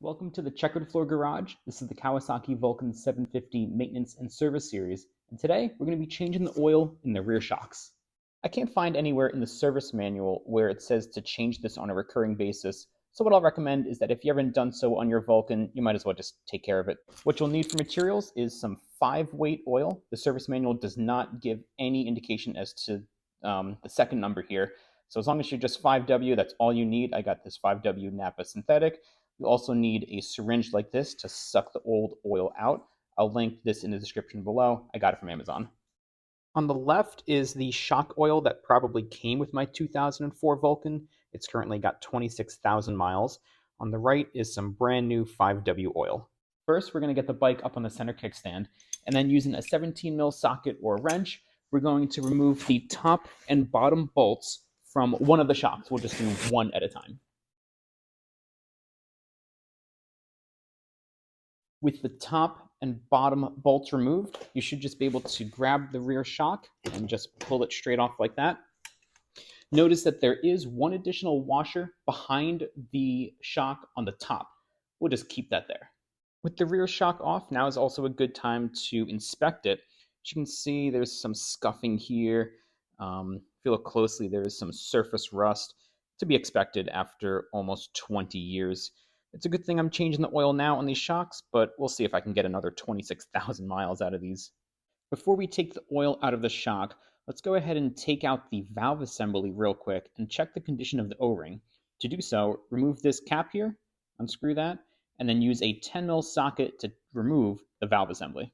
Welcome to the Checkered Floor Garage. This is the Kawasaki Vulcan 750 Maintenance and Service Series, and today we're going to be changing the oil in the rear shocks. I can't find anywhere in the service manual where it says to change this on a recurring basis, so what I'll recommend is that if you haven't done so on your Vulcan, you might as well just take care of it. What you'll need for materials is some 5-weight oil. The service manual does not give any indication as to the second number here, so as long as you're just 5W, that's all you need. I got this 5W Napa synthetic. You also need a syringe like this to suck the old oil out. I'll link this in the description below. I got it from Amazon. On the left is the shock oil that probably came with my 2004 Vulcan. It's currently got 26,000 miles. On the right is some brand new 5W oil. First, we're going to get the bike up on the center kickstand, and then using a 17 mil socket or wrench, we're going to remove the top and bottom bolts from one of the shocks. We'll just do one at a time. With the top and bottom bolts removed, you should just be able to grab the rear shock and just pull it straight off like that. Notice that there is one additional washer behind the shock on the top. We'll just keep that there. With the rear shock off, now is also a good time to inspect it. As you can see, there's some scuffing here. If you look closely, there is some surface rust, to be expected after almost 20 years. It's a good thing I'm changing the oil now on these shocks, but we'll see if I can get another 26,000 miles out of these. Before we take the oil out of the shock, let's go ahead and take out the valve assembly real quick and check the condition of the O-ring. To do so, remove this cap here, unscrew that, and then use a 10 mil socket to remove the valve assembly.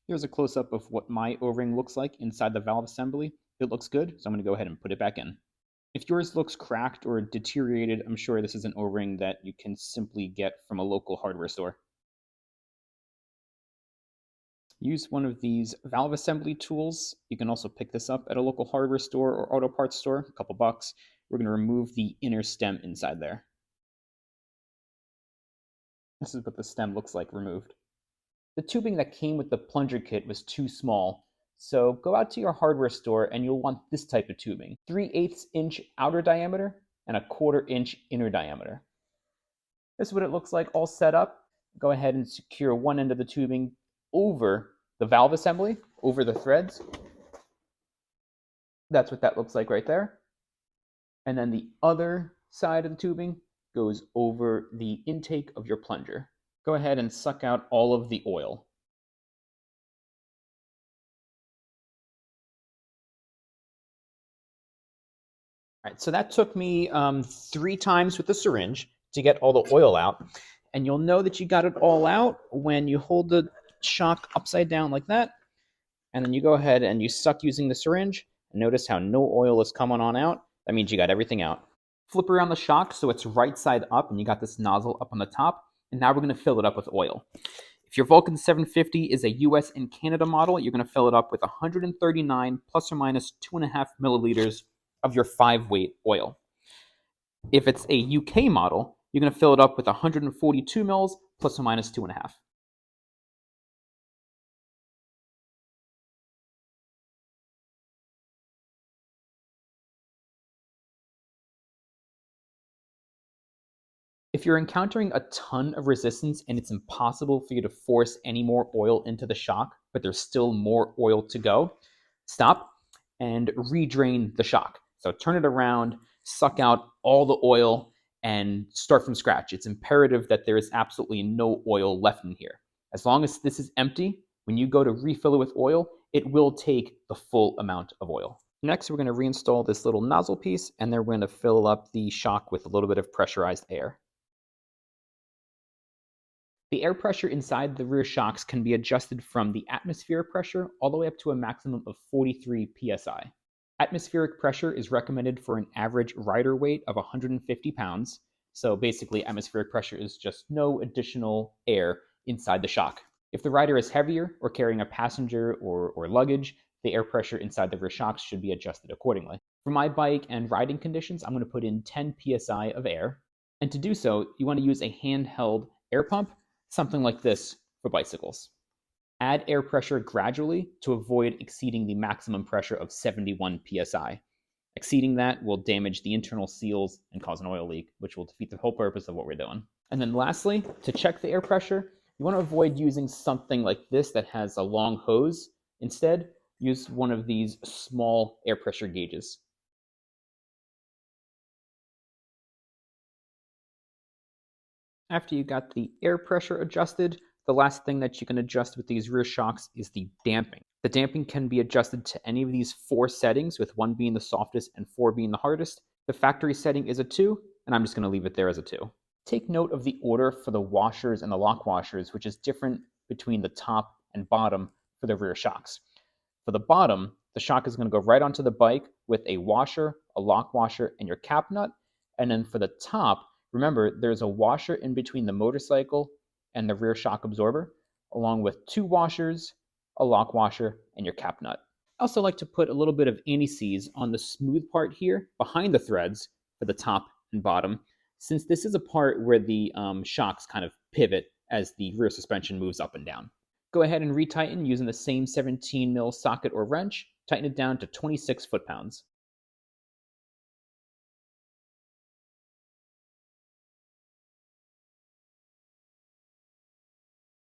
Here's a close-up of what my O-ring looks like inside the valve assembly. It looks good, so I'm going to go ahead and put it back in. If yours looks cracked or deteriorated, I'm sure this is an O-ring that you can simply get from a local hardware store. Use one of these valve assembly tools. You can also pick this up at a local hardware store or auto parts store, a couple bucks. We're going to remove the inner stem inside there. This is what the stem looks like removed. The tubing that came with the plunger kit was too small, so go out to your hardware store and you'll want this type of tubing. 3/8 inch outer diameter and 1/4 inch inner diameter. This is what it looks like all set up. Go ahead and secure one end of the tubing over the valve assembly, over the threads. That's what that looks like right there. And then the other side of the tubing goes over the intake of your plunger. Go ahead and suck out all of the oil. All right, so that took me 3 times with the syringe to get all the oil out. And you'll know that you got it all out when you hold the shock upside down like that. And then you go ahead and you suck using the syringe. And notice how no oil is coming on out. That means you got everything out. Flip around the shock so it's right side up and you got this nozzle up on the top. And now we're going to fill it up with oil. If your Vulcan 750 is a US and Canada model, you're going to fill it up with 139 plus or minus 2.5 milliliters of your 5-weight oil. If it's a UK model, you're going to fill it up with 142 mils plus or minus 2.5. If you're encountering a ton of resistance and it's impossible for you to force any more oil into the shock, but there's still more oil to go, stop and re-drain the shock. So turn it around, suck out all the oil, and start from scratch. It's imperative that there is absolutely no oil left in here. As long as this is empty, when you go to refill it with oil, it will take the full amount of oil. Next, we're going to reinstall this little nozzle piece, and then we're going to fill up the shock with a little bit of pressurized air. The air pressure inside the rear shocks can be adjusted from the atmospheric pressure all the way up to a maximum of 43 psi. Atmospheric pressure is recommended for an average rider weight of 150 pounds. So basically, atmospheric pressure is just no additional air inside the shock. If the rider is heavier or carrying a passenger or luggage, the air pressure inside the rear shocks should be adjusted accordingly. For my bike and riding conditions, I'm going to put in 10 psi of air. And to do so, you want to use a handheld air pump, something like this for bicycles. Add air pressure gradually to avoid exceeding the maximum pressure of 71 psi. Exceeding that will damage the internal seals and cause an oil leak, which will defeat the whole purpose of what we're doing. And then lastly, to check the air pressure, you want to avoid using something like this that has a long hose. Instead, use one of these small air pressure gauges. After you got the air pressure adjusted, the last thing that you can adjust with these rear shocks is the damping. The damping can be adjusted to any of these 4 settings, with 1 being the softest and 4 being the hardest. The factory setting is a 2, and I'm just going to leave it there as a 2. Take note of the order for the washers and the lock washers, which is different between the top and bottom for the rear shocks. For the bottom, the shock is going to go right onto the bike with a washer, a lock washer, and your cap nut. And then for the top, remember, there's a washer in between the motorcycle and the rear shock absorber, along with 2 washers, a lock washer, and your cap nut. I also like to put a little bit of anti-seize on the smooth part here behind the threads for the top and bottom, since this is a part where the shocks kind of pivot as the rear suspension moves up and down. Go ahead and retighten using the same 17 mil socket or wrench. Tighten it down to 26 foot-pounds.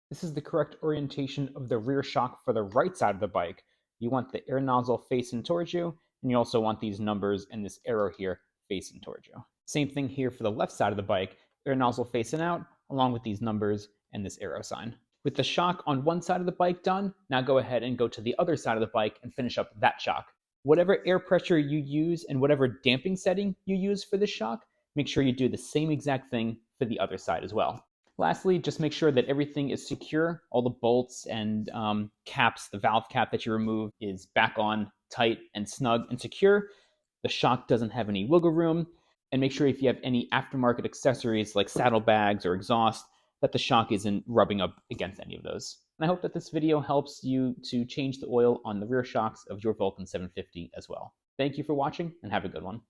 This is the correct orientation of the rear shock for the right side of the bike. You want the air nozzle facing towards you, and you also want these numbers and this arrow here facing towards you. Same thing here for the left side of the bike, air nozzle facing out, along with these numbers and this arrow sign. With the shock on one side of the bike done, now go ahead and go to the other side of the bike and finish up that shock. Whatever air pressure you use and whatever damping setting you use for this shock, make sure you do the same exact thing for the other side as well. Lastly, just make sure that everything is secure. All the bolts and caps, the valve cap that you remove is back on tight and snug and secure. The shock doesn't have any wiggle room. And make sure if you have any aftermarket accessories like saddlebags or exhaust, that the shock isn't rubbing up against any of those. And I hope that this video helps you to change the oil on the rear shocks of your Vulcan 750 as well. Thank you for watching and have a good one.